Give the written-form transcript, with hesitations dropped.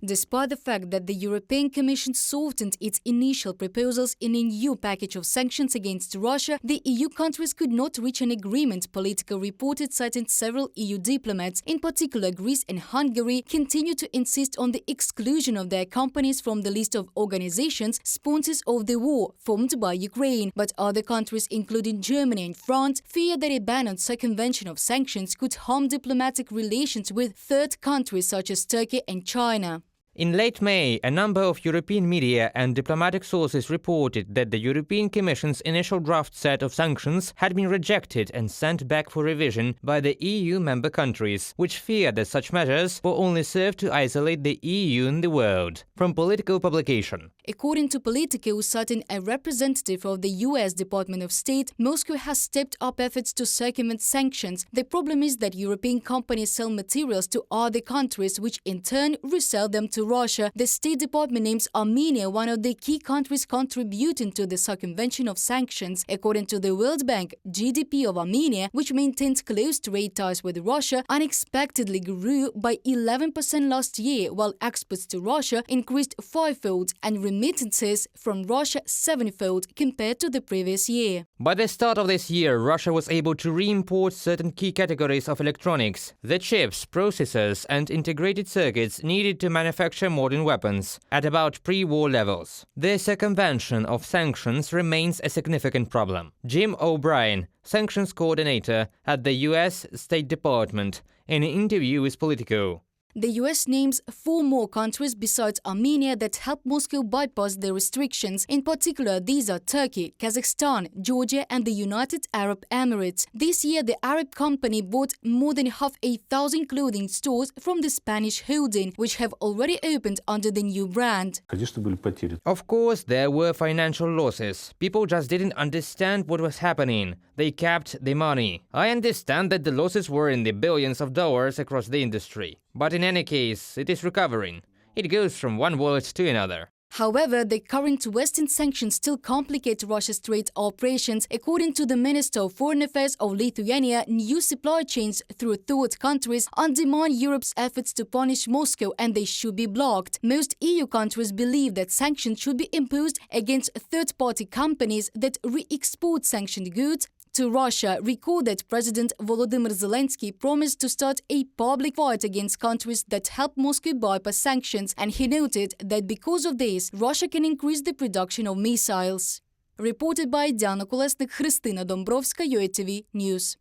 Despite the fact that the European Commission softened its initial proposals in a new package of sanctions against Russia, the EU countries could not reach an agreement, Politico reported, citing several EU diplomats. In particular, Greece and Hungary continue to insist on the exclusion of their companies from the list of organizations sponsors of the war formed by Ukraine. But other countries, including Germany and France, fear that a ban on circumvention of sanctions could harm diplomatic relations with third countries such as Turkey and China. In late May, a number of European media and diplomatic sources reported that the European Commission's initial draft set of sanctions had been rejected and sent back for revision by the EU member countries, which feared that such measures will only serve to isolate the EU in the world. From Politico publication. According to Politico, citing a representative of the US Department of State, Moscow has stepped up efforts to circumvent sanctions. The problem is that European companies sell materials to other countries, which in turn resell them to Russia. The State Department names Armenia one of the key countries contributing to the circumvention of sanctions. According to the World Bank, GDP of Armenia, which maintains close trade ties with Russia, unexpectedly grew by 11% last year, while exports to Russia increased fivefold and remittances from Russia sevenfold compared to the previous year. By the start of this year, Russia was able to re-import certain key categories of electronics, the chips, processors and integrated circuits needed to manufacture modern weapons, at about pre-war levels. The circumvention of sanctions remains a significant problem. Jim O'Brien, sanctions coordinator at the US State Department, in an interview with Politico. The US names 4 more countries besides Armenia that help Moscow bypass the restrictions. In particular, these are Turkey, Kazakhstan, Georgia and the United Arab Emirates. This year, the Arab company bought more than 1,000 clothing stores from the Spanish holding, which have already opened under the new brand. Of course, there were financial losses. People just didn't understand what was happening. They kept the money. I understand that the losses were in the billions of dollars across the industry. But in any case, it is recovering. It goes from one wallet to another. However, the current Western sanctions still complicate Russia's trade operations. According to the Minister of Foreign Affairs of Lithuania, new supply chains through third countries undermine Europe's efforts to punish Moscow and they should be blocked. Most EU countries believe that sanctions should be imposed against third-party companies that re-export sanctioned goods to Russia. Recall that President Volodymyr Zelensky promised to start a public fight against countries that help Moscow bypass sanctions, and he noted that because of this, Russia can increase the production of missiles. Reported by Diana Kolesnik, Христина Домбровська, UATV News.